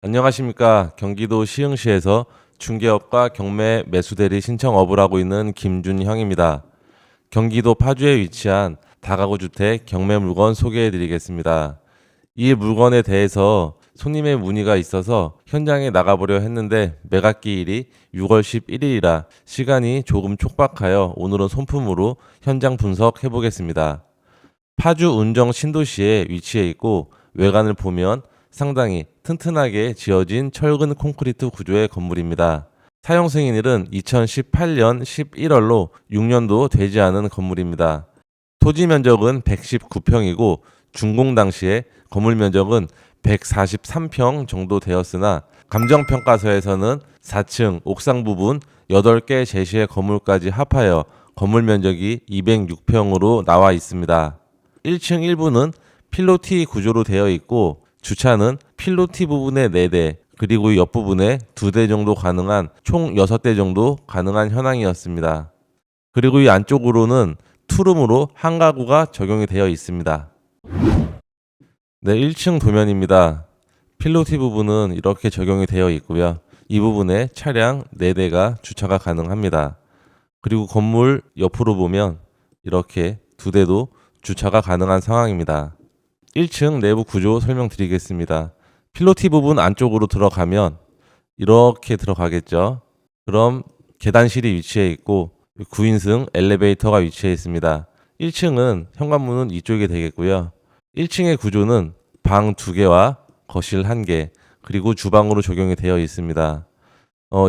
안녕하십니까. 경기도 시흥시에서 중개업과 경매 매수대리 신청업을 하고 있는 김준형입니다. 경기도 파주에 위치한 다가구 주택 경매 물건 소개해 드리겠습니다. 이 물건에 대해서 손님의 문의가 있어서 현장에 나가보려 했는데 매각기일이 6월 11일이라 시간이 조금 촉박하여 오늘은 손품으로 현장 분석해 보겠습니다. 파주 운정 신도시에 위치해 있고 외관을 보면 상당히 튼튼하게 지어진 철근 콘크리트 구조의 건물입니다. 사용 승인일은 2018년 11월로 6년도 되지 않은 건물입니다. 토지 면적은 119평이고 준공 당시에 건물 면적은 143평 정도 되었으나 감정평가서에서는 4층 옥상 부분 8개 제시의 건물까지 합하여 건물 면적이 206평으로 나와 있습니다. 1층 일부는 필로티 구조로 되어 있고 주차는 필로티 부분에 4대 그리고 옆부분에 2대 정도 가능한 총 6대 정도 가능한 현황이었습니다. 그리고 이 안쪽으로는 투룸으로 한 가구가 적용이 되어 있습니다. 네, 1층 도면입니다. 필로티 부분은 이렇게 적용이 되어 있고요. 이 부분에 차량 4대가 주차가 가능합니다. 그리고 건물 옆으로 보면 이렇게 2대도 주차가 가능한 상황입니다. 1층 내부 구조 설명드리겠습니다. 필로티 부분 안쪽으로 들어가면 이렇게 들어가겠죠. 그럼 계단실이 위치해 있고 9인승 엘리베이터가 위치해 있습니다. 1층은 현관문은 이쪽이 되겠고요. 1층의 구조는 방 2개와 거실 1개 그리고 주방으로 적용이 되어 있습니다.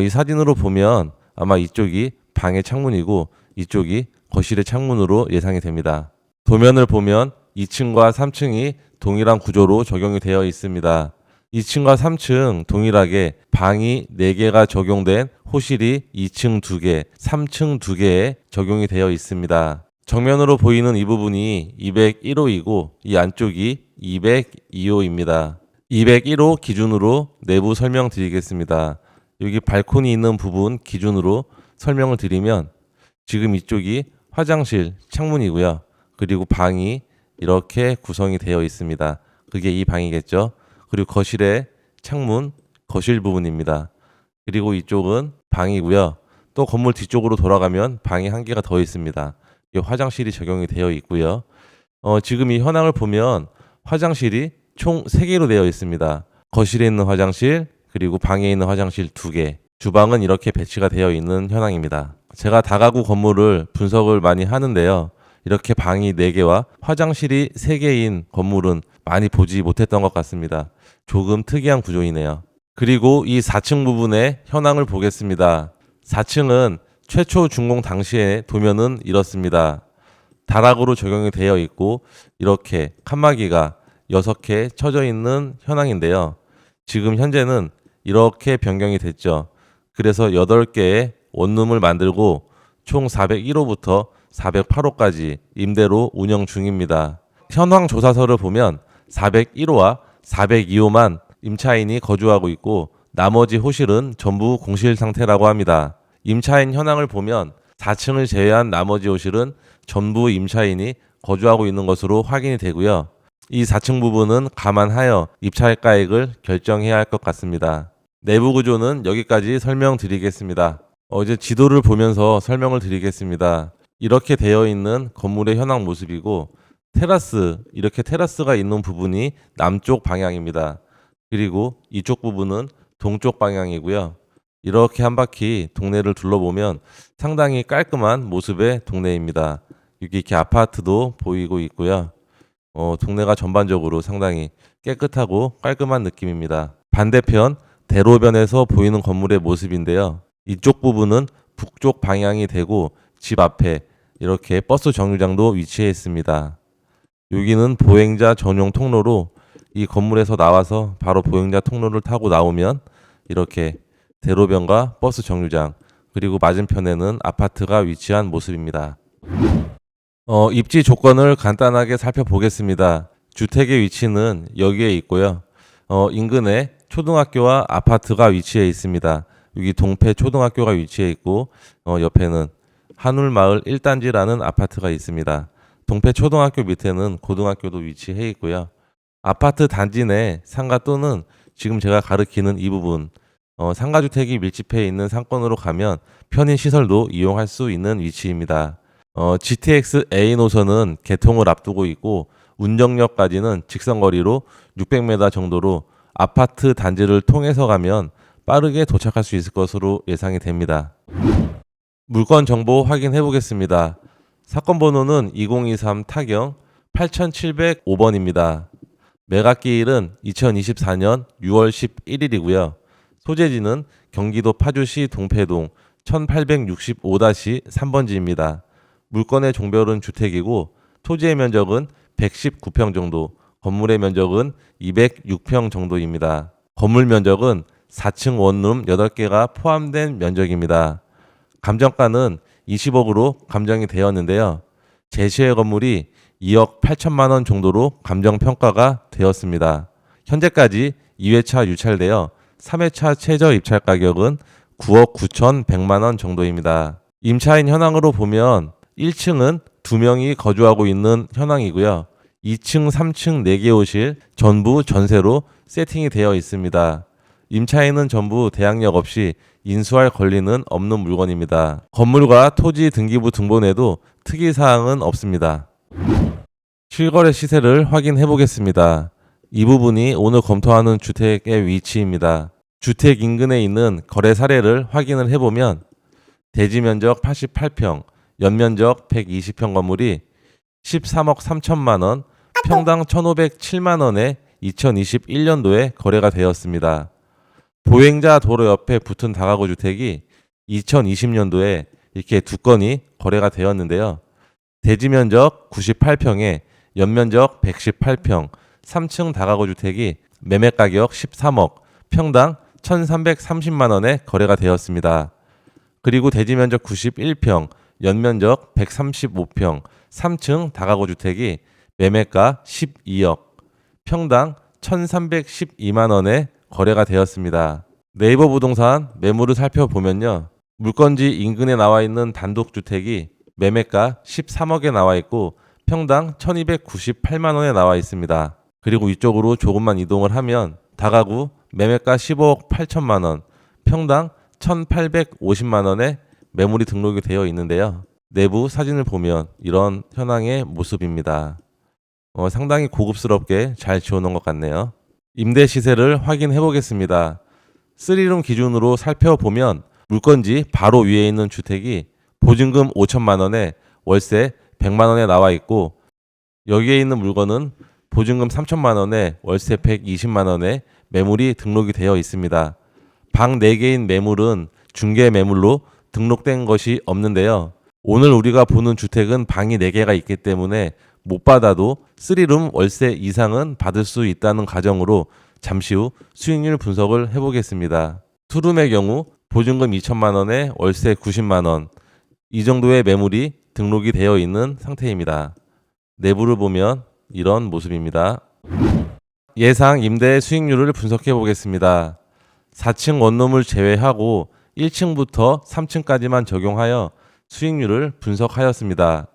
이 사진으로 보면 아마 이쪽이 방의 창문이고 이쪽이 거실의 창문으로 예상이 됩니다. 도면을 보면 2층과 3층이 동일한 구조로 적용이 되어 있습니다. 2층과 3층 동일하게 방이 4개가 적용된 호실이 2층 2개, 3층 2개에 적용이 되어 있습니다. 정면으로 보이는 이 부분이 201호이고 이 안쪽이 202호입니다. 201호 기준으로 내부 설명드리겠습니다. 여기 발코니 있는 부분 기준으로 설명을 드리면 지금 이쪽이 화장실 창문이고요. 그리고 방이 이렇게 구성이 되어 있습니다. 그게 이 방이겠죠. 그리고 거실의 창문, 거실 부분입니다. 그리고 이쪽은 방이고요. 또 건물 뒤쪽으로 돌아가면 방이 1개가 더 있습니다. 이 화장실이 적용이 되어 있고요. 지금 이 현황을 보면 화장실이 총 3개로 되어 있습니다. 거실에 있는 화장실, 그리고 방에 있는 화장실 2개, 주방은 이렇게 배치가 되어 있는 현황입니다. 제가 다가구 건물을 분석을 많이 하는데요. 이렇게 방이 4개와 화장실이 3개인 건물은 많이 보지 못했던 것 같습니다. 조금 특이한 구조이네요. 그리고 이 4층 부분의 현황을 보겠습니다. 4층은 최초 준공 당시에 도면은 이렇습니다. 다락으로 적용이 되어 있고 이렇게 칸막이가 6개 쳐져 있는 현황인데요. 지금 현재는 이렇게 변경이 됐죠. 그래서 8개의 원룸을 만들고 총 401호부터 408호까지 임대로 운영 중입니다. 현황 조사서를 보면 401호와 402호만 임차인이 거주하고 있고 나머지 호실은 전부 공실 상태라고 합니다. 임차인 현황을 보면 4층을 제외한 나머지 호실은 전부 임차인이 거주하고 있는 것으로 확인이 되고요. 이 4층 부분은 감안하여 입찰가액을 결정해야 할 것 같습니다. 내부 구조는 여기까지 설명드리겠습니다. 이제 지도를 보면서 설명을 드리겠습니다. 이렇게 되어 있는 건물의 현황 모습이고 이렇게 테라스가 있는 부분이 남쪽 방향입니다. 그리고 이쪽 부분은 동쪽 방향이고요. 이렇게 한 바퀴 동네를 둘러보면 상당히 깔끔한 모습의 동네입니다. 여기 이렇게 아파트도 보이고 있고요. 동네가 전반적으로 상당히 깨끗하고 깔끔한 느낌입니다. 반대편 대로변에서 보이는 건물의 모습인데요. 이쪽 부분은 북쪽 방향이 되고 집 앞에 이렇게 버스 정류장도 위치해 있습니다. 여기는 보행자 전용 통로로 이 건물에서 나와서 바로 보행자 통로를 타고 나오면 이렇게 대로변과 버스 정류장 그리고 맞은편에는 아파트가 위치한 모습입니다. 입지 조건을 간단하게 살펴보겠습니다. 주택의 위치는 여기에 있고요. 인근에 초등학교와 아파트가 위치해 있습니다. 여기 동패 초등학교가 위치해 있고 옆에는 한울마을 1단지라는 아파트가 있습니다. 동패 초등학교 밑에는 고등학교도 위치해 있고요. 아파트 단지 내 상가 또는 지금 제가 가리키는 이 부분, 상가주택이 밀집해 있는 상권으로 가면 편의시설도 이용할 수 있는 위치입니다. GTX A 노선은 개통을 앞두고 있고 운정역까지는 직선거리로 600m 정도로 아파트 단지를 통해서 가면 빠르게 도착할 수 있을 것으로 예상이 됩니다. 물건 정보 확인해 보겠습니다. 사건 번호는 2023 타경 8705번입니다. 매각기일은 2024년 6월 11일이고요. 소재지는 경기도 파주시 동패동 1865-3번지입니다. 물건의 종별은 주택이고 토지의 면적은 119평 정도, 건물의 면적은 206평 정도입니다. 건물 면적은 4층 원룸 8개가 포함된 면적입니다. 감정가는 20억으로 감정이 되었는데요. 제시의 건물이 2억 8천만 원 정도로 감정평가가 되었습니다. 현재까지 2회차 유찰되어 3회차 최저 입찰 가격은 9억 9천100만 원 정도입니다. 임차인 현황으로 보면 1층은 2명이 거주하고 있는 현황이고요. 2층, 3층 4개 호실 전부 전세로 세팅이 되어 있습니다. 임차인은 전부 대항력 없이 인수할 권리는 없는 물건입니다. 건물과 토지 등기부 등본에도 특이사항은 없습니다. 실거래 시세를 확인해 보겠습니다. 이 부분이 오늘 검토하는 주택의 위치입니다. 주택 인근에 있는 거래 사례를 확인을 해보면 대지 면적 88평, 연면적 120평 건물이 13억 3천만 원, 평당 1,507만 원에 2021년도에 거래가 되었습니다. 보행자 도로 옆에 붙은 다가구 주택이 2020년도에 이렇게 2건이 거래가 되었는데요. 대지 면적 98평에 연면적 118평, 3층 다가구 주택이 매매 가격 13억, 평당 1,330만 원에 거래가 되었습니다. 그리고 대지 면적 91평, 연면적 135평, 3층 다가구 주택이 매매가 12억, 평당 1,312만 원에 거래가 되었습니다. 네이버 부동산 매물을 살펴보면요. 물건지 인근에 나와 있는 단독주택이 매매가 13억에 나와 있고 평당 1,298만 원에 나와 있습니다. 그리고 이쪽으로 조금만 이동을 하면 다가구 매매가 15억 8천만 원, 평당 1,850만 원에 매물이 등록이 되어 있는데요. 내부 사진을 보면 이런 현황의 모습입니다. 상당히 고급스럽게 잘 지어놓은 것 같네요. 임대 시세를 확인해 보겠습니다. 3룸 기준으로 살펴보면 물건지 바로 위에 있는 주택이 보증금 5천만 원에 월세 100만 원에 나와 있고 여기에 있는 물건은 보증금 3천만 원에 월세 120만 원에 매물이 등록이 되어 있습니다. 방 4개인 매물은 중개 매물로 등록된 것이 없는데요. 오늘 우리가 보는 주택은 방이 4개가 있기 때문에 못 받아도 3룸 월세 이상은 받을 수 있다는 가정으로 잠시 후 수익률 분석을 해보겠습니다. 2룸의 경우 보증금 2천만 원에 월세 90만 원, 이 정도의 매물이 등록이 되어 있는 상태입니다. 내부를 보면 이런 모습입니다. 예상 임대 수익률을 분석해 보겠습니다. 4층 원룸을 제외하고 1층부터 3층까지만 적용하여 수익률을 분석하였습니다.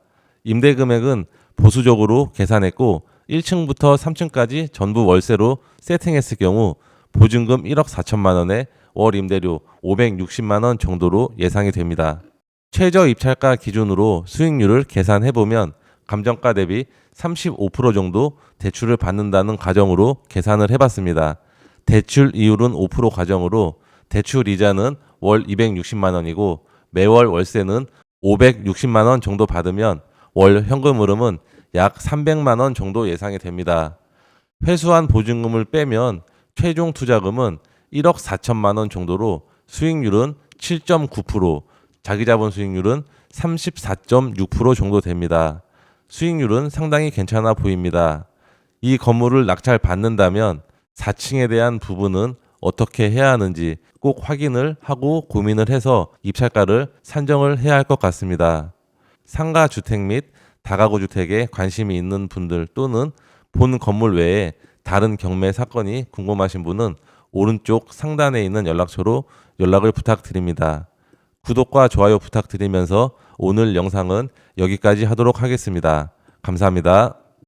임대 금액은 보수적으로 계산했고 1층부터 3층까지 전부 월세로 세팅했을 경우 보증금 1억 4천만 원에 월 임대료 560만 원 정도로 예상이 됩니다. 최저 입찰가 기준으로 수익률을 계산해보면 감정가 대비 35% 정도 대출을 받는다는 가정으로 계산을 해봤습니다. 대출 이율은 5% 가정으로 대출 이자는 월 260만 원이고 매월 월세는 560만 원 정도 받으면 월 현금 흐름은 약 300만 원 정도 예상이 됩니다. 회수한 보증금을 빼면 최종 투자금은 1억 4천만 원 정도로 수익률은 7.9%, 자기자본 수익률은 34.6% 정도 됩니다. 수익률은 상당히 괜찮아 보입니다. 이 건물을 낙찰 받는다면 4층에 대한 부분은 어떻게 해야 하는지 꼭 확인을 하고 고민을 해서 입찰가를 산정을 해야 할 것 같습니다. 상가 주택 및 다가구 주택에 관심이 있는 분들 또는 본 건물 외에 다른 경매 사건이 궁금하신 분은 오른쪽 상단에 있는 연락처로 연락을 부탁드립니다. 구독과 좋아요 부탁드리면서 오늘 영상은 여기까지 하도록 하겠습니다. 감사합니다.